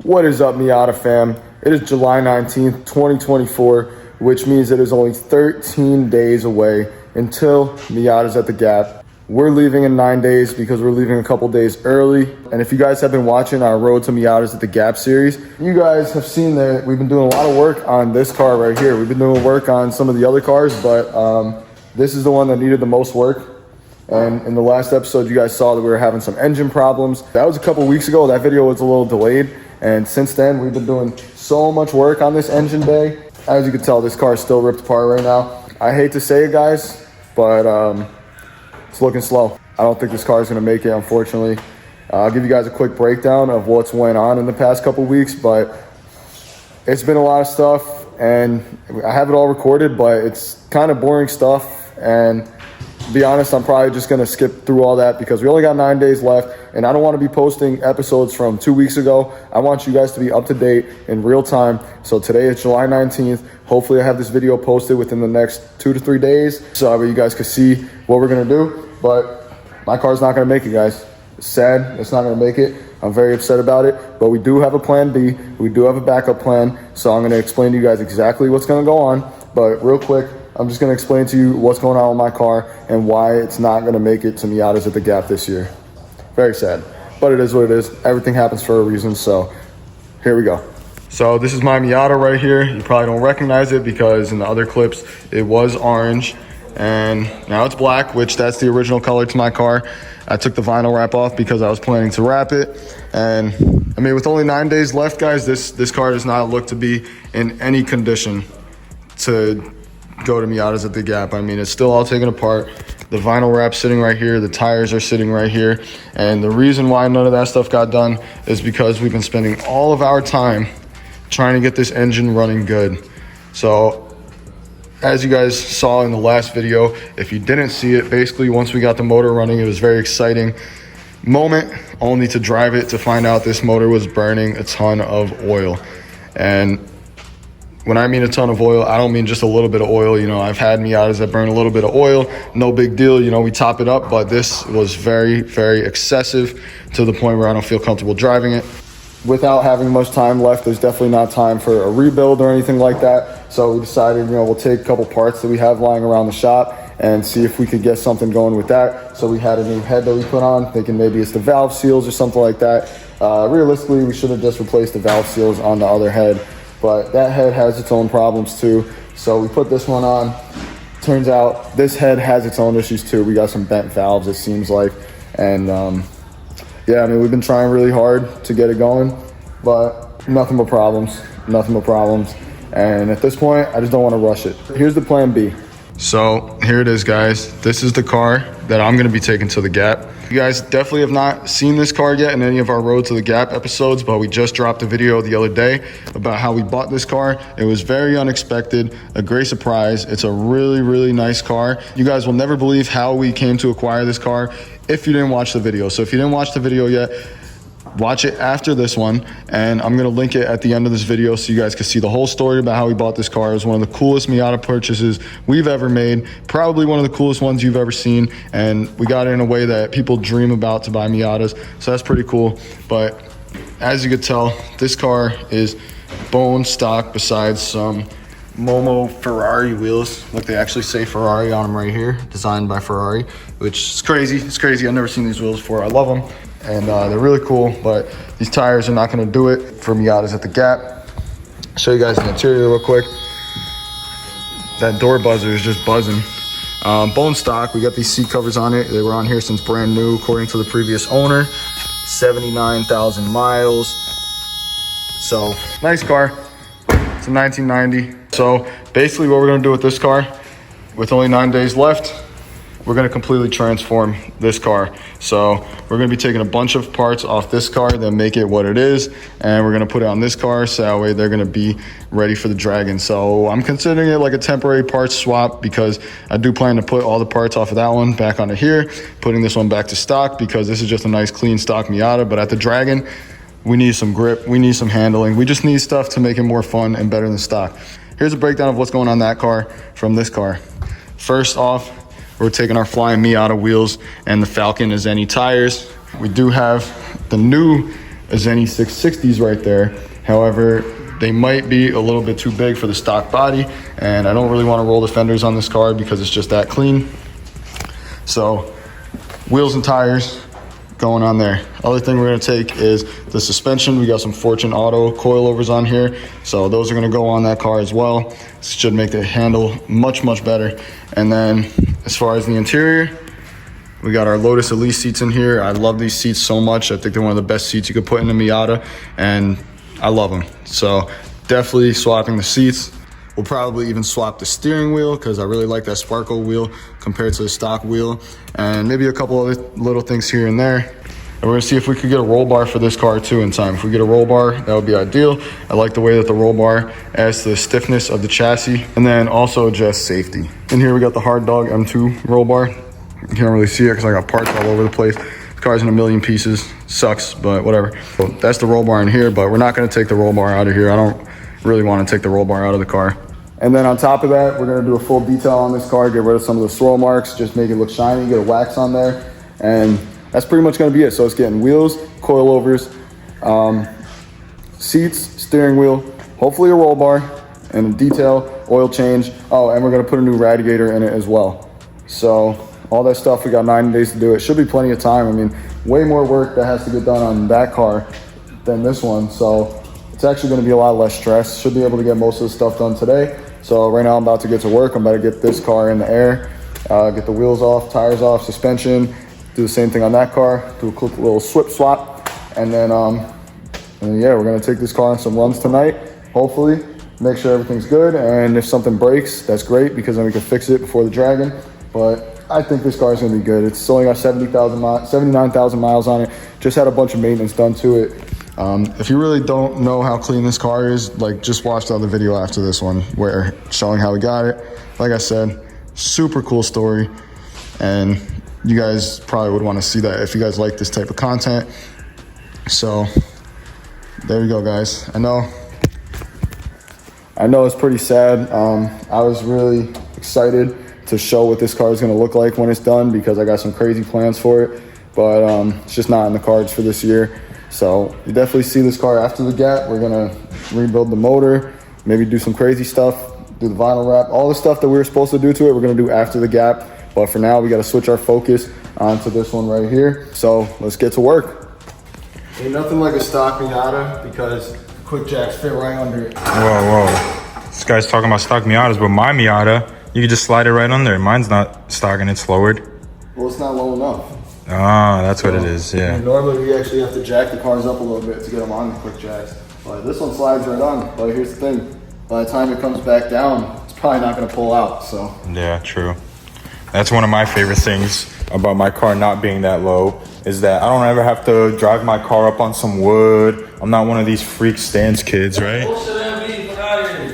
What is up, Miata fam? It is July 19th, 2024, which means it is only 13 days away until Miata's at the Gap. We're leaving in 9 days because we're leaving a couple days early. And if you guys have been watching our Road to Miata's at the Gap series, you guys have seen that we've been doing a lot of work on this car right here. We've been doing work on some of the other cars, but this is the one that needed the most work. And in the last episode, you guys saw that we were having some engine problems. That was a couple weeks ago. That video was a little delayed. And since then, we've been doing so much work on this engine bay. As you can tell, this car is still ripped apart right now. I hate to say it, guys, but it's looking slow. I don't think this car is going to make it, unfortunately. I'll give you guys a quick breakdown of what's went on in the past couple weeks, but it's been a lot of stuff, and I have it all recorded, but it's kind of boring stuff. And to be honest, I'm probably just going to skip through all that because we only got 9 days left, and I don't want to be posting episodes from 2 weeks ago. I want you guys to be up to date in real time. So today is July 19th. Hopefully I have this video posted within the next 2 to 3 days so you guys can see what we're going to do. But my car's not going to make it, guys. It's sad. It's not going to make it. I'm very upset about it, but we do have a plan B. We do have a backup plan. So I'm going to explain to you guys exactly what's going to go on. But real quick, I'm just going to explain to you what's going on with my car and why it's not going to make it to Miata's at the Gap this year. Very sad, but it is what it is. Everything happens for a reason, so here we go. So this is my Miata right here. You probably don't recognize it because in the other clips, it was orange and now it's black, which that's the original color to my car. I took the vinyl wrap off because I was planning to wrap it. And I mean, with only 9 days left, guys, this car does not look to be in any condition to go to Miata's at the Gap. I mean, it's still all taken apart. The vinyl wrap's sitting right here. The tires are sitting right here. And the reason why none of that stuff got done is because we've been spending all of our time trying to get this engine running good. So as you guys saw in the last video, if you didn't see it, basically once we got the motor running, it was a very exciting moment, only to drive it to find out this motor was burning a ton of oil. And when I mean a ton of oil, I don't mean just a little bit of oil. You know, I've had Miatas that burn a little bit of oil, no big deal. You know, we top it up, but this was very, very excessive to the point where I don't feel comfortable driving it. Without having much time left, there's definitely not time for a rebuild or anything like that. So we decided, you know, we'll take a couple parts that we have lying around the shop and see if we could get something going with that. So we had a new head that we put on, thinking maybe it's the valve seals or something like that. Realistically, we should have just replaced the valve seals on the other head. But that head has its own problems too. So we put this one on. Turns out this head has its own issues too. We got some bent valves, it seems like. And yeah, I mean, we've been trying really hard to get it going, but nothing but problems, nothing but problems. And at this point, I just don't want to rush it. Here's the plan B. So here it is, guys. This is the car that I'm going to be taking to the Gap. You guys definitely have not seen this car yet in any of our Road to the Gap episodes, but we just dropped a video the other day about how we bought this car. It was very unexpected, a great surprise. It's a really, really nice car. You guys will never believe how we came to acquire this car if you didn't watch the video. So if you didn't watch the video yet, watch it after this one, and I'm going to link it at the end of this video so you guys can see the whole story about how we bought this car. It was one of the coolest Miata purchases we've ever made, probably one of the coolest ones you've ever seen, and we got it in a way that people dream about to buy Miatas, so that's pretty cool. But as you could tell, this car is bone stock besides some Momo Ferrari wheels. Look, they actually say Ferrari on them right here, designed by Ferrari, which is crazy. It's crazy. I've never seen these wheels before. I love them. And they're really cool, but these tires are not going to do it for Miatas at the Gap. Show you guys the interior real quick. That door buzzer is just buzzing. Bone stock. We got these seat covers on it. They were on here since brand new, according to the previous owner. 79,000 miles. So nice car. It's a 1990. So basically, what we're going to do with this car, with only 9 days left, we're going to completely transform this car. So we're going to be taking a bunch of parts off this car that make it what it is, and we're going to put it on this car so that way they're going to be ready for the Dragon. So I'm considering it like a temporary parts swap because I do plan to put all the parts off of that one back onto here, putting this one back to stock because this is just a nice clean stock Miata. But at the Dragon, we need some grip, we need some handling, we just need stuff to make it more fun and better than stock. Here's a breakdown of what's going on that car from this car. First off, we're taking our Flying Miata wheels and the Falcon as any tires. We do have the new Zenny 660s right there. However, they might be a little bit too big for the stock body, and I don't really want to roll the fenders on this car because it's just that clean. So wheels and tires going on there. Other thing we're going to take is the suspension. We got some Fortune Auto coilovers on here, so those are going to go on that car as well. This should make the handle much better. And then as far as the interior, we got our Lotus Elise seats in here. I love these seats so much. I think they're one of the best seats you could put in a Miata, and I love them. So definitely swapping the seats. We'll probably even swap the steering wheel because I really like that sparkle wheel compared to the stock wheel, and maybe a couple other little things here and there. And we're gonna see if we could get a roll bar for this car too in time. If we get a roll bar, that would be ideal. I like the way that the roll bar adds to the stiffness of the chassis, and then also just safety. In here we got the Hard Dog M2 roll bar. You can't really see it because I got parts all over the place. The car's in a million pieces. Sucks, but whatever. So that's the roll bar in here, but we're not gonna take the roll bar out of here. I don't really want to take the roll bar out of the car. And then on top of that, we're gonna do a full detail on this car, get rid of some of the swirl marks, just make it look shiny, get a wax on there, and that's pretty much gonna be it. So it's getting wheels, coilovers, seats, steering wheel, hopefully a roll bar, and a detail, oil change. Oh, and we're gonna put a new radiator in it as well. So all that stuff, we got 9 days to do it. Should be plenty of time. I mean, way more work that has to get done on that car than this one. So it's actually gonna be a lot less stress. Should be able to get most of the stuff done today. So right now I'm about to get to work. I'm about to get this car in the air, get the wheels off, tires off, suspension, do the same thing on that car, do a quick little swap. And then yeah, we're gonna take this car on some runs tonight, hopefully, make sure everything's good. And if something breaks, that's great because then we can fix it before the Dragon. But I think this car is gonna be good. It's only got 79,000 miles on it. Just had a bunch of maintenance done to it. If you really don't know how clean this car is, like, just watch the other video after this one where showing how we got it. Like I said, super cool story, and you guys probably would want to see that if you guys like this type of content. So there you go, guys. I know it's pretty sad. I was really excited to show what this car is going to look like when it's done because I got some crazy plans for it, but it's just not in the cards for this year. So you definitely see this car after the gap. We're going to rebuild the motor, maybe do some crazy stuff, do the vinyl wrap, all the stuff that we were supposed to do to it, we're going to do after the gap. But for now, we got to switch our focus onto this one right here. So let's get to work. Ain't nothing like a stock Miata because quick jacks fit right under it. Whoa. This guy's talking about stock Miatas, but my Miata, you can just slide it right under. Mine's not stock and it's lowered. Well, it's not low enough. Ah, that's what it is, yeah. Normally, we actually have to jack the cars up a little bit to get them on the quick jacks. But this one slides right on. But here's the thing. By the time it comes back down, it's probably not going to pull out, so. Yeah, true. That's one of my favorite things about my car not being that low is that I don't ever have to drive my car up on some wood. I'm not one of these freak stance kids, right?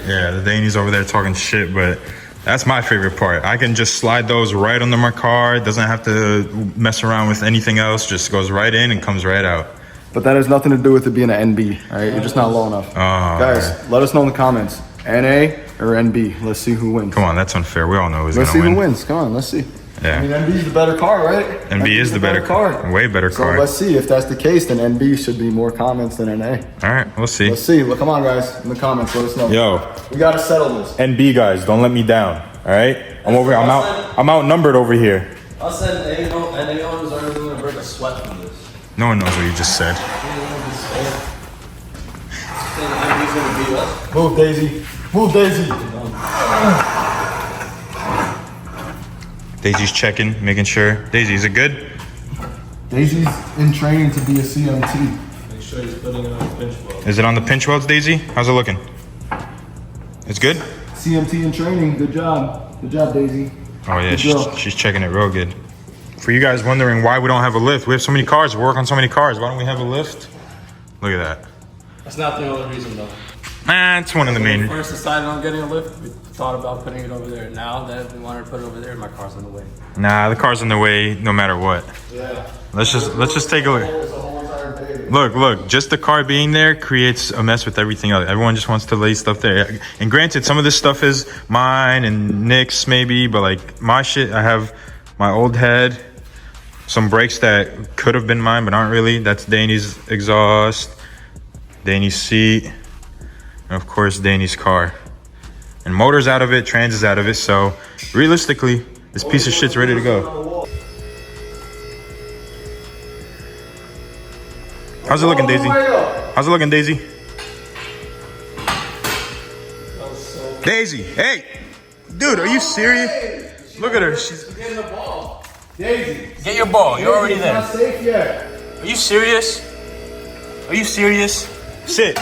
Yeah, the Danny's over there talking shit, but that's my favorite part. I can just slide those right under my car. It doesn't have to mess around with anything else. Just goes right in and comes right out. But that has nothing to do with it being an NB, all right? You're just not low enough. Guys, right. Let us know in the comments. NA or NB? Let's see who wins. Come on, that's unfair. We all know who's going to win. Let's see who wins. Come on, let's see. Yeah. I mean, NB is the better car, right? NB is the better car. Way better car. So let's see. If that's the case, then NB should be more comments than NA. All right, we'll see. Let's see. Look, come on, guys. In the comments, let us know. Yo. We got to settle this. NB guys, don't let me down. All right? I'm outnumbered over here. I said NA owners aren't going to break a sweat from this. No one knows what you just said. Move, Daisy. Move, Daisy. Daisy's checking, making sure. Daisy, is it good? Daisy's in training to be a CMT. Make sure he's putting it on the pinch weld. Is it on the pinch welds, Daisy? How's it looking? It's good? CMT in training. Good job. Good job, Daisy. Oh yeah, she's checking it real good. For you guys wondering why we don't have a lift, we have so many cars, we work on so many cars. Why don't we have a lift? Look at that. That's not the only reason though. Nah, it's one of the main. When we first decided on getting a lift, we thought about putting it over there. Now that we wanted to put it over there, my car's in the way. Nah, the car's in the way no matter what. Yeah. Let's just take a look. Look, just the car being there creates a mess with everything else. Everyone just wants to lay stuff there. And granted, some of this stuff is mine and Nick's maybe, but like my shit, I have my old head, Some brakes that could have been mine, but aren't really. That's Danny's exhaust, Danny's seat, and of course, Danny's car. And motor's out of it, trans is out of it, so realistically, this piece of shit's ready to go. How's it looking, Daisy? How's it looking, Daisy? Daisy, hey! Dude, are you serious? Look at her, she's getting the ball. Daisy, get your ball, you're already there. Not safe yet. Are you serious? Are you serious? Sit.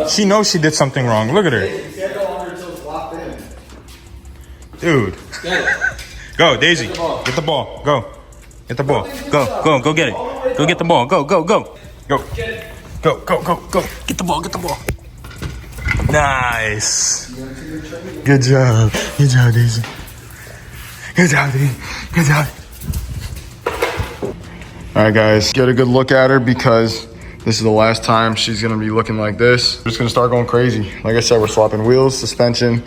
She knows she did something wrong. Look at her. You can't go under until it's locked in. Dude. Go, Daisy. Get the ball. Go. Get the ball. Go get it. Go get the ball. Go. Go. Go. Get the ball. Nice. Good job. Good job, Daisy. Good job, Daisy. Good job. All right, guys, get a good look at her because this is the last time she's gonna be looking like this. We're just gonna start going crazy. Like I said, we're swapping wheels, suspension,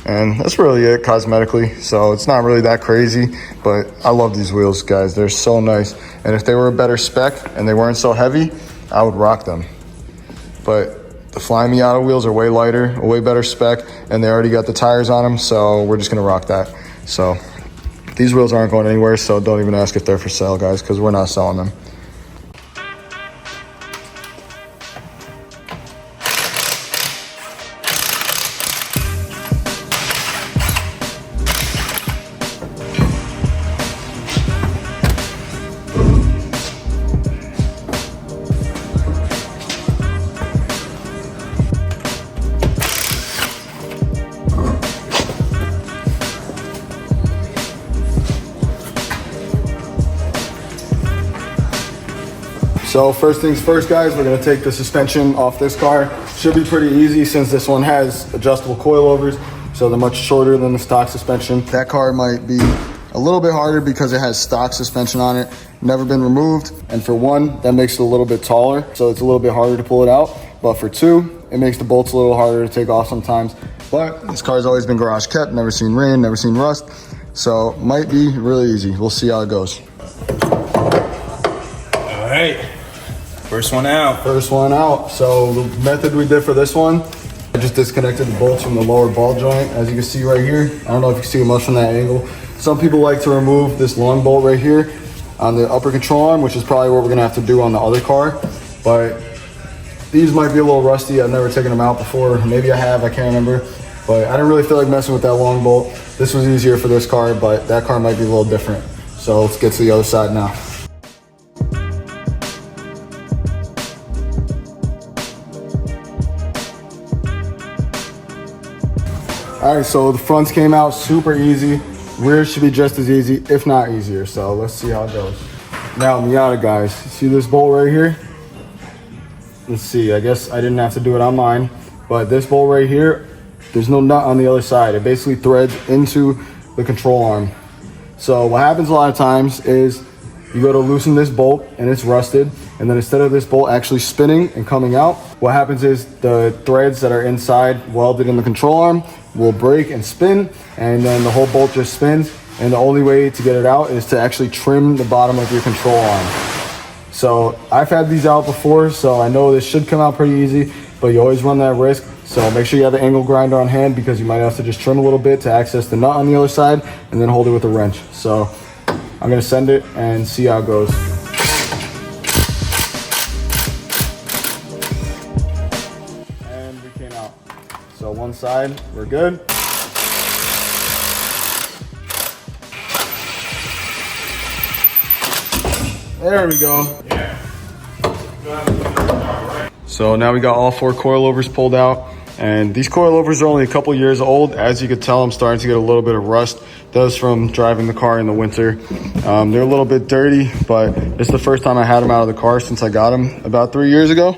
and that's really it cosmetically. So it's not really that crazy, but I love these wheels, guys. They're so nice. And if they were a better spec and they weren't so heavy, I would rock them. But the Fly Miata wheels are way lighter, a way better spec, and they already got the tires on them, so we're just gonna rock that. So these wheels aren't going anywhere, so don't even ask if they're for sale, guys, because we're not selling them. So first things first, guys, we're gonna take the suspension off this car. Should be pretty easy since this one has adjustable coilovers, so they're much shorter than the stock suspension. That car might be a little bit harder because it has stock suspension on it, never been removed. And for one, that makes it a little bit taller, so it's a little bit harder to pull it out. But for two, it makes the bolts a little harder to take off sometimes. But this car's always been garage kept, never seen rain, never seen rust, so might be really easy. We'll see how it goes. All right. First one out. First one out. So the method we did for this one, I just disconnected the bolts from the lower ball joint. As you can see right here, I don't know if you can see it much from that angle. Some people like to remove this long bolt right here on the upper control arm, which is probably what we're gonna have to do on the other car. But these might be a little rusty. I've never taken them out before. Maybe I have, I can't remember. But I didn't really feel like messing with that long bolt. This was easier for this car, but that car might be a little different. So let's get to the other side now. All right, so the fronts came out super easy. Rear should be just as easy, if not easier. So let's see how it goes. Now, Miata, guys, see this bolt right here? Let's see, I guess I didn't have to do it on mine, but this bolt right here, there's no nut on the other side. It basically threads into the control arm. So what happens a lot of times is you go to loosen this bolt and it's rusted, and then instead of this bolt actually spinning and coming out, what happens is the threads that are inside welded in the control arm will break and spin, and then the whole bolt just spins, and the only way to get it out is to actually trim the bottom of your control arm. So I've had these out before, so I know this should come out pretty easy, but you always run that risk. So make sure you have the angle grinder on hand because you might have to just trim a little bit to access the nut on the other side and then hold it with a wrench. So I'm gonna send it and see how it goes. And we came out. So one side, we're good. There we go. So now we got all 4 coilovers pulled out, and these coilovers are only a couple years old. As you can tell, I'm starting to get a little bit of rust. That was from driving the car in the winter. They're a little bit dirty, but it's the first time I had them out of the car since I got them about 3 years ago.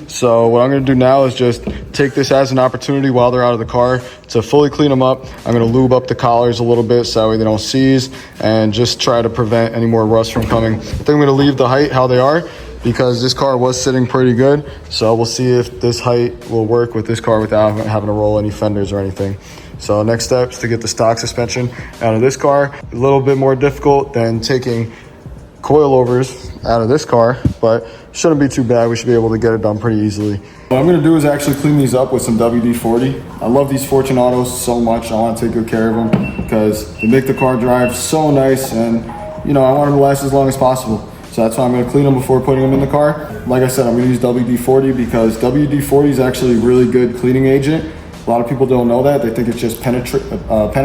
So what I'm gonna do now is just take this as an opportunity while they're out of the car to fully clean them up. I'm gonna lube up the collars a little bit so that way they don't seize, and just try to prevent any more rust from coming. I think I'm gonna leave the height how they are because this car was sitting pretty good. So we'll see if this height will work with this car without having to roll any fenders or anything. So next steps to get the stock suspension out of this car. A little bit more difficult than taking coilovers out of this car, but shouldn't be too bad. We should be able to get it done pretty easily. What I'm gonna do is actually clean these up with some WD-40. I love these Fortunatos so much. I wanna take good care of them because they make the car drive so nice, and you know, I want them to last as long as possible. So that's why I'm gonna clean them before putting them in the car. Like I said, I'm gonna use WD-40 because WD-40 is actually a really good cleaning agent. A lot of people don't know that. They think it's just penetrant, but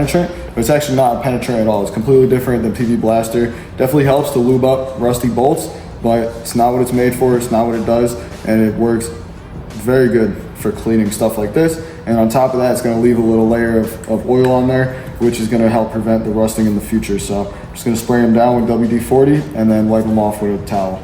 it's actually not a penetrant at all. It's completely different than PV Blaster. Definitely helps to lube up rusty bolts, but it's not what it's made for. It's not what it does, and it works very good for cleaning stuff like this. And on top of that, it's gonna leave a little layer of oil on there, which is gonna help prevent the rusting in the future. So I'm just gonna spray them down with WD-40 and then wipe them off with a towel.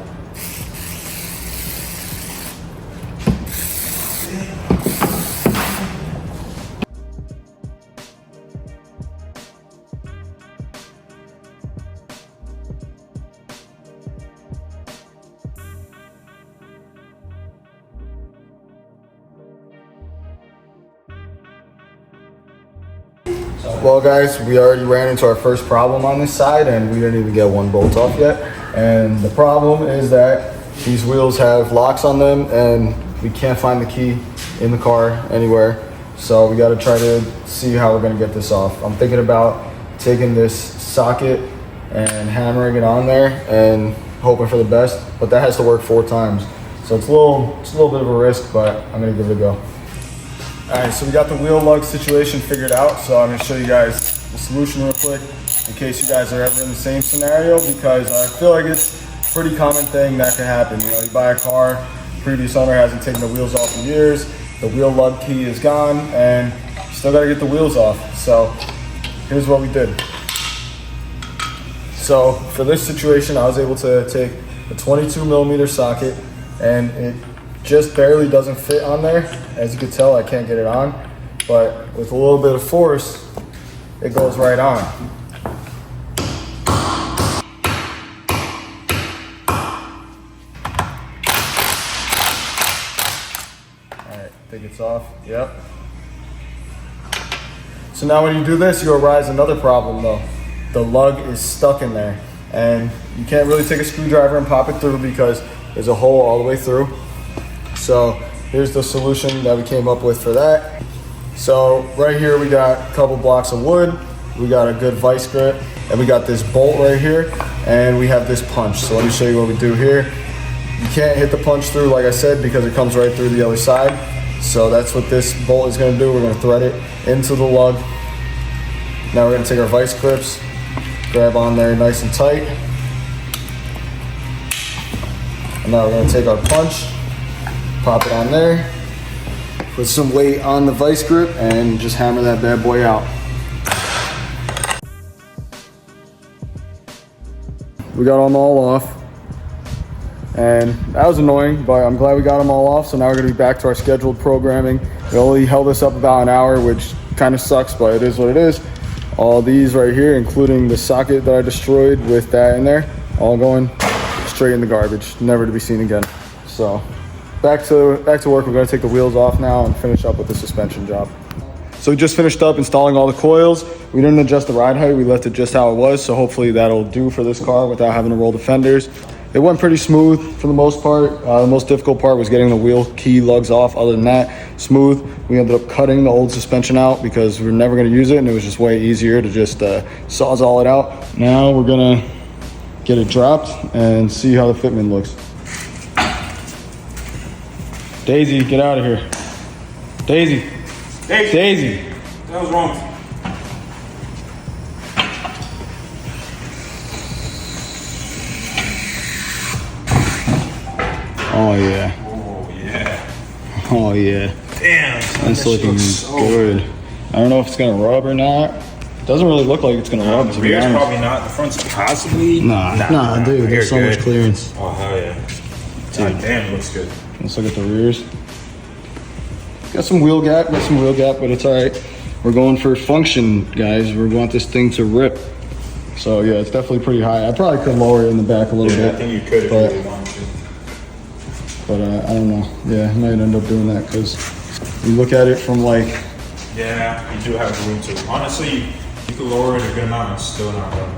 Well guys, we already ran into our first problem on this side and we didn't even get one bolt off yet. And the problem is that these wheels have locks on them and we can't find the key in the car anywhere. So we gotta try to see how we're gonna get this off. I'm thinking about taking this socket and hammering it on there and hoping for the best, but that has to work 4 times. So it's a little bit of a risk, but I'm gonna give it a go. All right, so we got the wheel lug situation figured out. So I'm gonna show you guys the solution real quick in case you guys are ever in the same scenario, because I feel like it's a pretty common thing that can happen. You know, you buy a car, previous owner hasn't taken the wheels off in years, the wheel lug key is gone, and you still gotta get the wheels off. So here's what we did. So for this situation, I was able to take a 22mm socket, and it just barely doesn't fit on there. As you can tell, I can't get it on, but with a little bit of force, it goes right on. All right, I think it's off, yep. So now when you do this, you arise another problem though. The lug is stuck in there, and you can't really take a screwdriver and pop it through because there's a hole all the way through. So here's the solution that we came up with for that. So right here we got a couple blocks of wood, we got a good vice grip, and we got this bolt right here, and we have this punch. So let me show you what we do here. You can't hit the punch through, like I said, because it comes right through the other side. So that's what this bolt is gonna do. We're gonna thread it into the lug. Now we're gonna take our vice grips, grab on there nice and tight. And now we're gonna take our punch, pop it on there, put some weight on the vice grip, and just hammer that bad boy out. We got them all off, and that was annoying, but I'm glad we got them all off. So now we're gonna be back to our scheduled programming. We only held this up about an hour, which kind of sucks, but it is what it is. All these right here, including the socket that I destroyed with that in there, all going straight in the garbage, never to be seen again. So back to work. We're gonna take the wheels off now and finish up with the suspension job. So we just finished up installing all the coils. We didn't adjust the ride height, we left it just how it was. So hopefully that'll do for this car without having to roll the fenders. It went pretty smooth for the most part. The most difficult part was getting the wheel key lugs off. Other than that, smooth. We ended up cutting the old suspension out because we were never gonna use it, and it was just way easier to just sawzall it out. Now we're gonna get it dropped and see how the fitment looks. Daisy, get out of here. Daisy. Daisy. What was wrong? Oh yeah. Oh yeah. Oh yeah. Damn. It's looking good. I don't know if it's gonna rub or not. It doesn't really look like it's gonna rub. The rear's probably not. The front's possibly. Nah, dude. There's so much clearance. Oh hell yeah. Dude, damn, it looks good. Let's look at the rears. Got some wheel gap, but it's all right. We're going for function, guys. We want this thing to rip. So yeah, it's definitely pretty high. I probably could lower it in the back a little bit. I think you could if you really wanted to. But I don't know. Yeah, I might end up doing that because you look at it from like. Yeah, you do have room to. Honestly, you could lower it a good amount and still not run.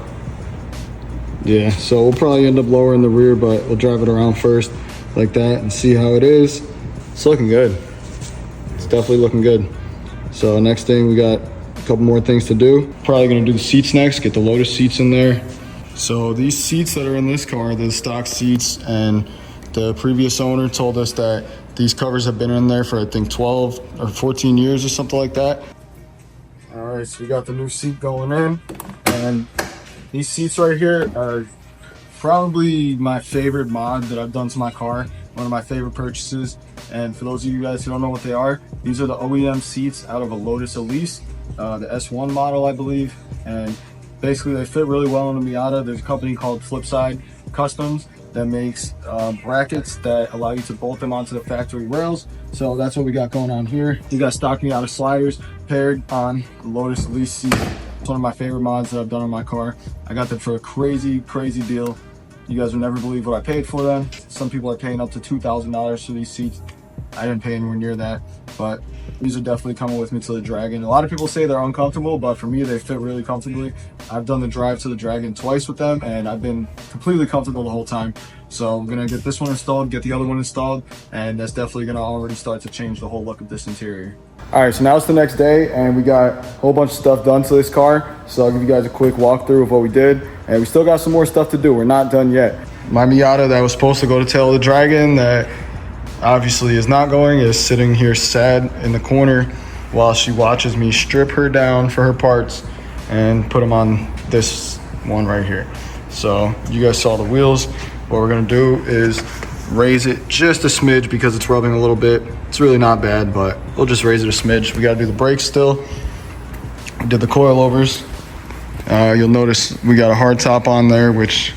Yeah, so we'll probably end up lowering the rear, but we'll drive it around first like that and see how it is. It's looking good. It's definitely looking good. So next thing, we got a couple more things to do. Probably gonna do the seats next, get the Lotus seats in there. So these seats that are in this car are the stock seats, and the previous owner told us that these covers have been in there for I think 12 or 14 years or something like that. All right, so we got the new seat going in, and these seats right here are probably my favorite mod that I've done to my car, one of my favorite purchases. And for those of you guys who don't know what they are, these are the OEM seats out of a Lotus Elise, the S1 model, I believe. And basically they fit really well in the Miata. There's a company called Flipside Customs that makes brackets that allow you to bolt them onto the factory rails. So that's what we got going on here. You got stock Miata sliders paired on the Lotus Elise seat. It's one of my favorite mods that I've done on my car. I got them for a crazy deal. You guys would never believe what I paid for them. Some people are paying up to $2,000 for these seats. I didn't pay anywhere near that, but these are definitely coming with me to the Dragon. A lot of people say they're uncomfortable, but for me, they fit really comfortably. I've done the drive to the Dragon twice with them, and I've been completely comfortable the whole time. So I'm gonna get this one installed, get the other one installed, and that's definitely gonna already start to change the whole look of this interior. All right, so now it's the next day, and we got a whole bunch of stuff done to this car. So I'll give you guys a quick walkthrough of what we did, and we still got some more stuff to do. We're not done yet. My Miata that was supposed to go to Tail of the Dragon, that obviously is not going, is sitting here sad in the corner while she watches me strip her down for her parts and put them on this one right here. So you guys saw the wheels. What we're gonna do is raise it just a smidge because it's rubbing a little bit. It's really not bad, but we'll just raise it a smidge. We gotta do the brakes still. Did the coilovers. You'll notice we got a hard top on there, which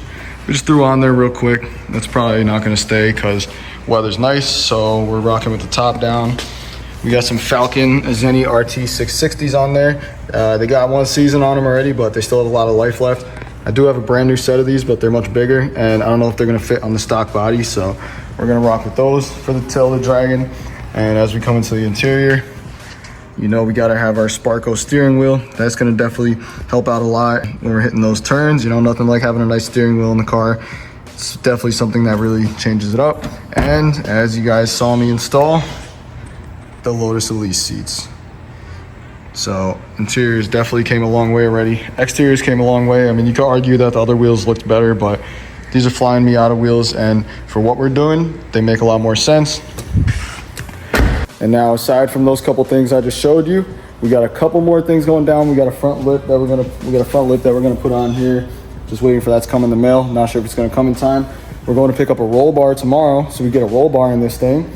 we just threw on there real quick. That's probably not gonna stay because weather's nice, so we're rocking with the top down. We got some Falcon Zenny RT 660s on there. They got one season on them already, but they still have a lot of life left. I do have a brand new set of these, but they're much bigger, and I don't know if they're gonna fit on the stock body, so we're gonna rock with those for the Tail of the Dragon. And as we come into the interior, you know we gotta have our Sparco steering wheel. That's gonna definitely help out a lot when we're hitting those turns. You know, nothing like having a nice steering wheel in the car. It's definitely something that really changes it up. And as you guys saw me install, the Lotus Elise seats. So interiors definitely came a long way already. Exteriors came a long way. I mean, you could argue that the other wheels looked better, but these are flying Miata wheels, and for what we're doing, they make a lot more sense. And now, aside from those couple things I just showed you, we got a couple more things going down. We got a front lip that we're gonna put on here. Just waiting for that to come in the mail. Not sure if it's gonna come in time. We're going to pick up a roll bar tomorrow, so we get a roll bar in this thing.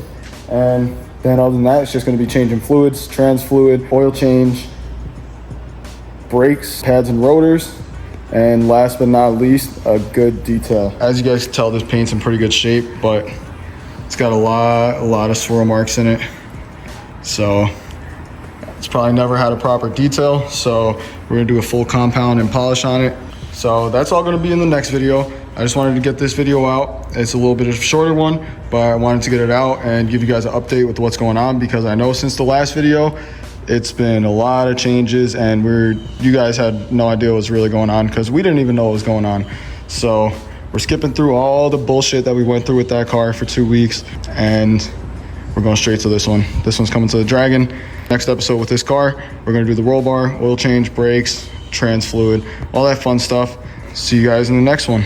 And then other than that, it's just gonna be changing fluids, trans fluid, oil change, brakes, pads and rotors, and last but not least, a good detail. As you guys can tell, this paint's in pretty good shape, but it's got a lot of swirl marks in it. So it's probably never had a proper detail. So we're gonna do a full compound and polish on it. So that's all gonna be in the next video. I just wanted to get this video out. It's a little bit of a shorter one, but I wanted to get it out and give you guys an update with what's going on, because I know since the last video, it's been a lot of changes, and you guys had no idea what was really going on because we didn't even know what was going on. So we're skipping through all the bullshit that we went through with that car for 2 weeks, and we're going straight to this one. This one's coming to the Dragon. Next episode with this car, we're gonna do the roll bar, oil change, brakes, trans fluid, all that fun stuff. See you guys in the next one.